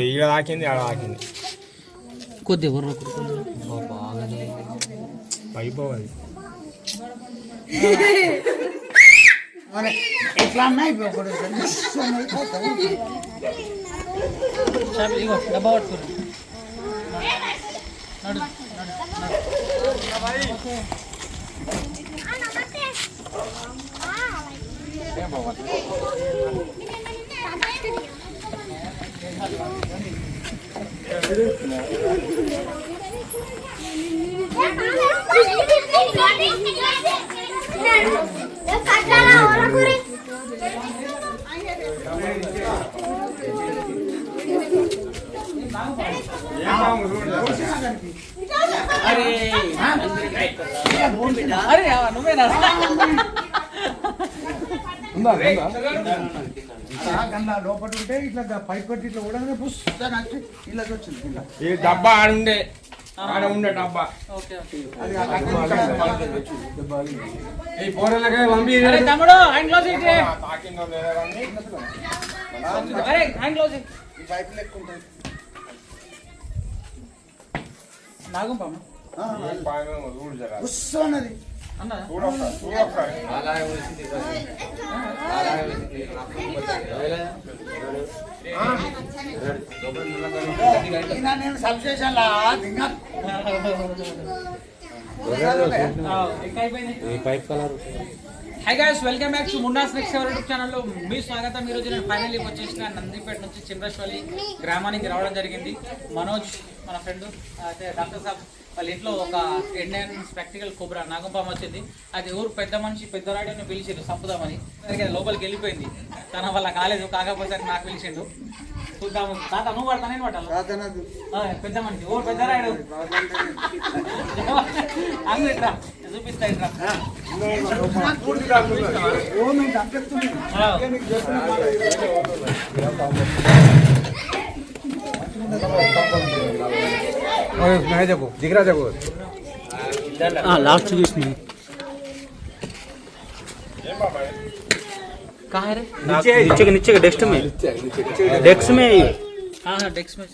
ఈడ తాకింది ఆడ తాకింది కొద్దిగా బాగానే అయిపోవాలి ఎట్లా ఇగో డబ్బా పట్టుకోరు నడు అరే నువ్వేనా లోపల ఉంటే ఇట్లా పైకి కొట్టి ఇట్లా కూడా పుస్తకానికి ఇలా వచ్చింది ఈ డబ్బా ఆడుండే ఆడ ఉండే డబ్బా ఈ పోరలకే పంపి తమ్ముడు హ్యాండ్ క్లోజ్ తాకిందో లేదా అరే హ్యాండ్ క్లోజ్ ఈ పైపు లెక్క ఉంటుంది నాగంపమ్మ పుస్తన్నది అన్న నేను substation hi guys welcome back to మున్నాస్ నెక్స్ట్ ఎవర్ యూట్యూబ్ ఛానల్లో మీ స్వాగతం. ఈరోజు నేను ఫైనల్లీ వచ్చేసిన నందిపేట నుంచి చిమ్రశ్వలి గ్రామానికి రావడం జరిగింది. మనోజ్ మన ఫ్రెండ్ అయితే డాక్టర్ సాబ్ వాళ్ళ ఇంట్లో ఒక ఇండియన్ స్పెక్టికల్ కోబ్రా నాగంపాము వచ్చింది. అది ఊరు పెద్ద మనిషి పెద్దరాడిని పిలిచిండు చంపుదామని. లోపలికి వెళ్ళిపోయింది. తన వల్ల కాలేదు, కాకపోతే నాకు పిలిచిండు. చూద్దాము. తాత నువ్వు పడతానే పట్టాలి పెద్ద మనిషి ఊరు పెద్దరాడు అంగు ఇట్రా చూపిస్తా ఇట్రా दिख रहा जगो लास्ट इसमें कहाँ है रे? नीचे नीचे के डेस्क में डेस्क में हाँ हाँ डेस्क में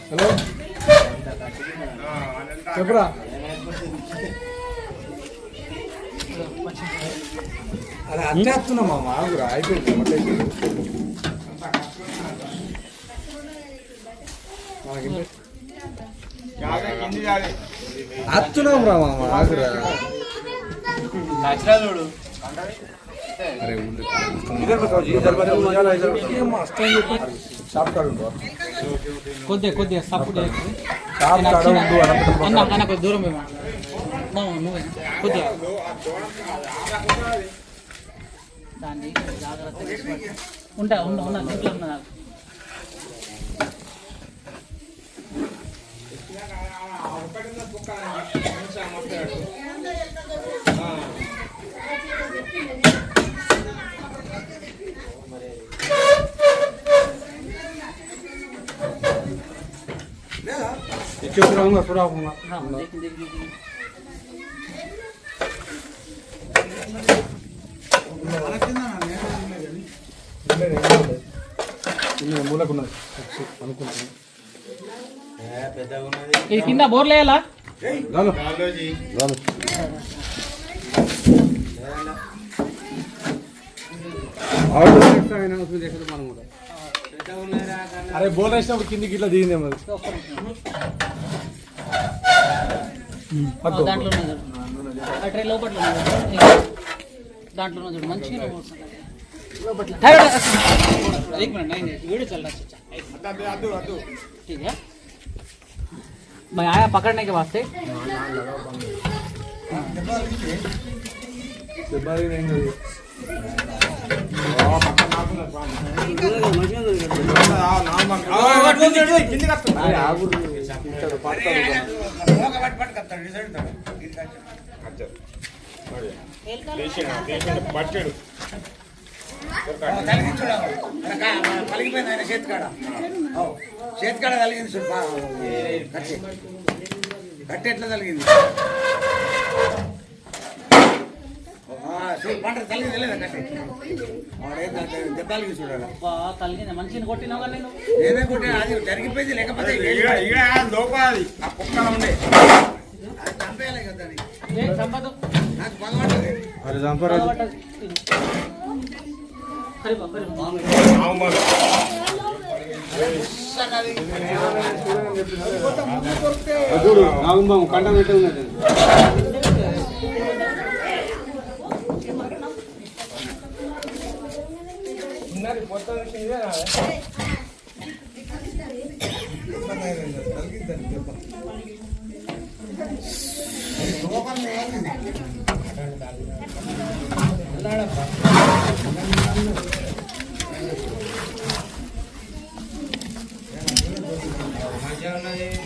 హలో చెప్పరా అదే అట్టేస్తున్నా మామ ఆగురా అయిపోయింది అత్తున్నాం రా మామ ఆగురా अरे इधर बताओ जी इधर बताओ ये मास्टर ये షాప్ కాడ ఉండు కొద్దిగా సపోర్ట్ షాప్ కాడ ఉండు అన్న అన్న కొద్ది దూరం పోయి మామ నువ్వే కొద్దిగా దాన్ని జాగ్రత్తగా ఉంటా ఉన్నా ఇంట్లో ఉన్నా चुप रहूंगा थोड़ा होगा ఇది కింద బోర్లు వేయాలా अरे बोल रहे కిందికి ఇట్లా దిగిందే మరి దాంట్లో ట్రే లోపల దాంట్లో మంచిగా एक मिनट नहीं वीडियो चल रहा है ठीक है मैं आया पकड़ने के वास्ते కలిగిపోయింది ఆయన చేతికాడ చేతికాడ కలిగింది చూడు కట్టి కట్టి ఎట్లా కలిగింది పంట కలిగింది లేదా కట్టి దెబ్బలిగి చూడాలి కలిగింది మంచిగా కొట్టినావు కానీ నేను నేనే కొట్టినా అది జరిగిపోయింది లేకపోతే లోపాది ఆ కుక్కన ఉండే అది చంపేయాలి కదా చంపదు నాకు బాగుంటుంది అది చంపరాదు చూడు నాగుంబాము కంట పెట్టి ఉన్నది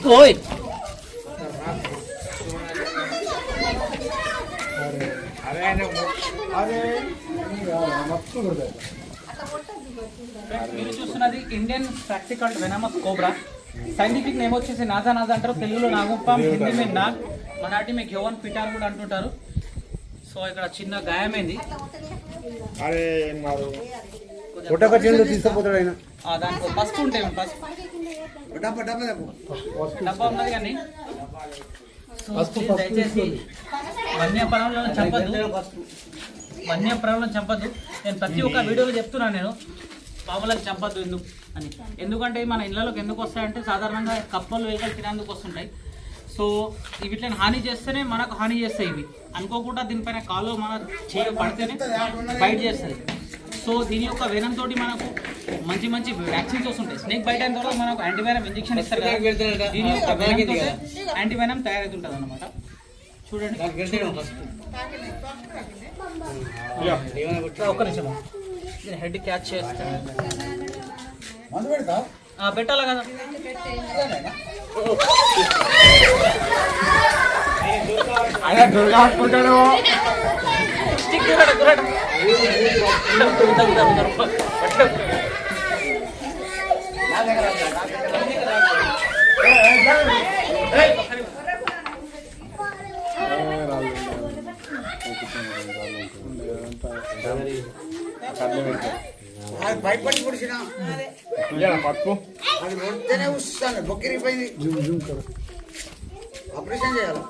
ఓయ్ మీరు చూస్తున్నది Indian practical venomous cobra scientific name వచ్చేసి నాజా నాజా అంటారు తెలుగులో నాగుపాం హిందీ మే నాగ్ మరాఠీ మే ఘెవన్ పిటార్ కూడా అంటుంటారు సో ఇక్కడ చిన్న గాయమైంది తీసుకుపోతాడు ఆయన దాంట్లో పసుపు ఉంటాయి పసుపు డబ్బా ఉన్నది కానీ సో దయచేసి వన్యప్రాణులను చంపద్దు నేను ప్రతి ఒక్క వీడియోలో చెప్తున్నాను నేను పాములను చంపద్దు ఎందుకంటే మన ఇళ్ళలోకి ఎందుకు వస్తాయంటే సాధారణంగా కప్పలు వేగలు తినేందుకు వస్తుంటాయి సో వీటిని హాని చేస్తేనే మనకు హాని చేస్తాయి ఇవి అనుకోకుండా దీనిపైన కాలు మన చేయ పడితేనే బైట్ చేస్తుంది సో దీని యొక్క వెనం తోటి మనకు మంచి మంచి వ్యాక్సిన్స్ వస్తుంటాయి స్నేక్ బైట్ అయిన తర్వాత మనకు యాంటీవెనం ఇంజెక్షన్ ఇస్తారు కదా దీని యొక్క వెనం యాంటీవెనం తయారవుతుంటుంది అన్నమాట చూడండి ఒక్క నిమిషం నేను హెడ్ క్యాచ్ చేస్తాను పెట్టాలా కదా స్టిక్ భయపడి పొడిచిన పట్టుకో అది కొడితేనే వస్తాను బొక్కిరిపోయింది ఆపరేషన్ చేయాలి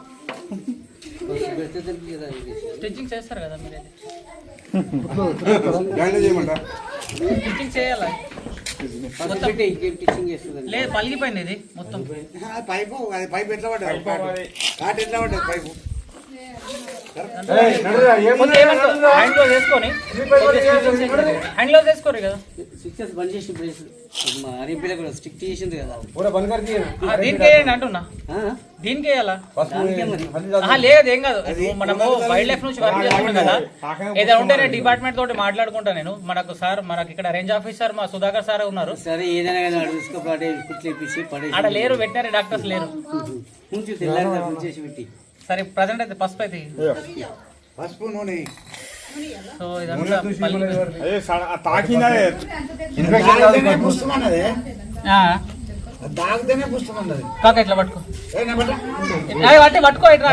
స్టిచ్చింగ్ చేస్తారు కదా మీరు చేయమంట స్టిచ్చింగ్ చేయాలా లేదు పలిగిపోయింది ఇది మొత్తం పైపు అది పైపు ఎట్లా పడ్డది కాటు ఎట్లా పడ్డది పైపు హ్యాండ్ లో చేసుకోరు కదా స్టిక్ చేసింది కదా దీనికి వేయండి అంటున్నా దీనికి వేయాలా లేదు ఏం కాదు మనము వైల్డ్ లైఫ్ నుంచి వర్క్ చేస్తున్నాం కదా ఏదైనా ఉంటే నేను డిపార్ట్మెంట్ తోటి మాట్లాడుకుంటా నేను మనకు ఇక్కడ రేంజ్ ఆఫీసర్ మా సుధాకర్ సార్ ఉన్నారు సరే ఏదైనా ఆడ లేరు వెటనరీ డాక్టర్స్ లేరు సరే ప్రజెంట్ అయితే పసుపు అయితే పసుపు నూనె సో ఇదంతా దాగితేనే పుస్తమన్నది కాక ఇట్లా పట్టుకో పట్టుకో ఇట్లా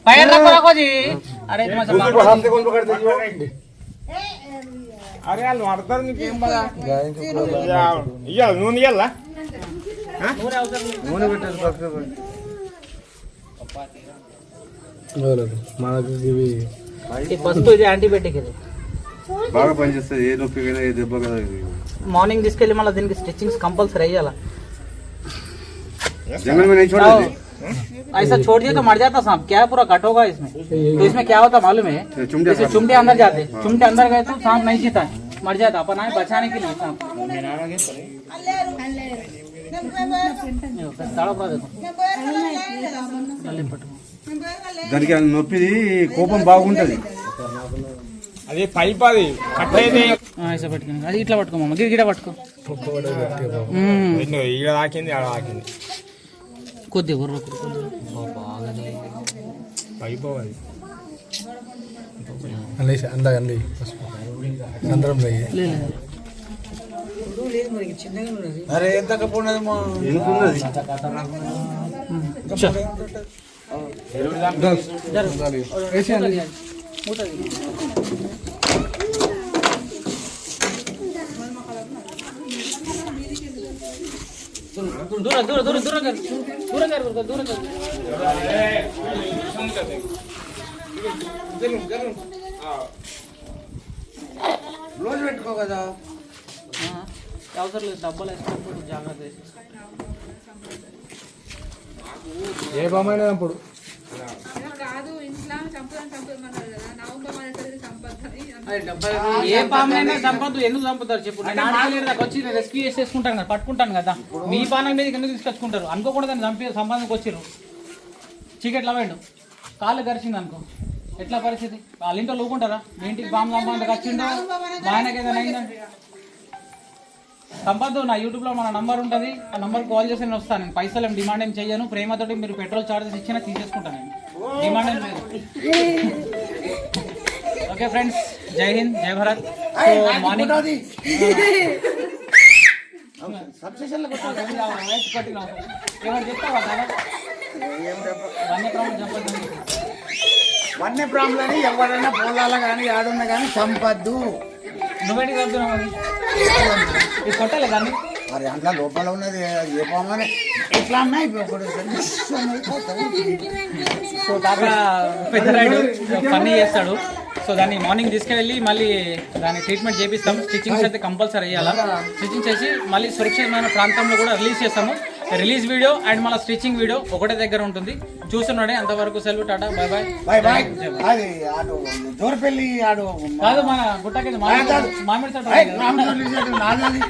పైన రాకోజీ అరే అరే వాళ్ళు పడతారు నీకేం బాగా ఇయ్యాలి నూనె ఇయ్యాలా నూనె పెట్టాలి మనకు ఇవి ఫస్ట్ ఇది యాంటీబయాటిక్ ఇది బాగా పనిచేస్తుంది ఏ నొప్పి కదా ఏ దెబ్బ కదా మార్నింగ్ తీసుకెళ్ళి మళ్ళీ దీనికి స్టిచ్చింగ్స్ కంపల్సరీ అయ్యాలా जंगल में नहीं छोड़ देते ऐसा छोड़ दिया तो मर जाता सांप क्या पूरा कट होगा इसमें तो इसमें क्या होता मालूम है जैसे चुमटे अंदर जाते चुमटे अंदर गए तो सांप नहीं जीता मर जाता अपन आए बचाने के लिए सांप దానికి నొప్పిది కోపం బాగుంటది అది పైప్ అది కట్ అయింది ఇసా పెట్టుకుని అది ఇట్లా పట్టుకోమమ్మ గిడ పట్టుకో ఈడ తాకింది ఆడ తాకింది కొద్దిగా గుర్ర పైప్ అది అరే ఎంత పోయినది మా దూరం దూరం దూరం దూరం దూరం దూరం రోజు పెట్టుకో కదా అవసరం లేదు డబ్బాలు వేసుకుంటూ జాగ్రత్త ఏ బామైన అప్పుడు ఏ పామైనా చంపద్దు ఎందుకు చంపుతారు చెప్పు నేను ఆడలేరు దాకా వచ్చి నేను రెస్క్యూ చేసేసుకుంటాను కదా పట్టుకుంటాను కదా మీ పానం మీద ఎందుకు తీసుకొచ్చుకుంటారు అనుకోకుండా దాన్ని సంపాదనకు వచ్చిర్రు చీకట్లో పోయిండు కాళ్ళు గరిచింది అనుకో ఎట్లా పరిస్థితి వాళ్ళ ఇంట్లో లూకుంటారా మీ ఇంటికి బాంబు సంపాదనకు వచ్చిండో మా ఆయనకి ఏదైనా అయిందండి సంపద్దు నా యూట్యూబ్లో మన నంబర్ ఉంటుంది ఆ నంబర్కి కాల్ చేసి నేను వస్తాను నేను పైసలు ఏం డిమాండ్ ఏం చేయను ప్రేమతోటి మీరు పెట్రోల్ చార్జెస్ ఇచ్చినా తీసేసుకుంటాను నేను డిమాండ్ ఏం లేదు ఓకే ఫ్రెండ్స్ జై హింద్ జై భారత్ సో మార్నింగ్ ఏమైనా చెప్తావా వన్యప్రాములని ఎవరైనా పొలాల కానీ ఆడున్నా కానీ చంపద్దు. నువ్వేంటి చంపుతున్నావు అది ఇది కొట్టాలి దాన్ని మరి అందులో లోపల ఉన్నది ఏ పామని ఎట్లా అన్నా ఇప్పుడు సో అక్కడ పెద్ద రైడు పని చేస్తాడు సో దాన్ని మార్నింగ్ తీసుకెళ్ళి మళ్ళీ దాన్ని ట్రీట్మెంట్ చేపిస్తాం స్టిచ్చింగ్స్ అయితే కంపల్సరీ వేయాలా స్టిచ్చింగ్ చేసి మళ్ళీ సురక్షితమైన ప్రాంతంలో కూడా రిలీజ్ చేస్తాము రిలీజ్ వీడియో అండ్ మళ్ళీ స్టిచ్చింగ్ వీడియో ఒకటే దగ్గర ఉంటుంది చూస్తున్నాడే అంతవరకు సెలవు tata bye bye bye bye అది ఆడు జోర్పల్లి ఆడు కాదు మన గుట్టకి మామిడి తోట నాది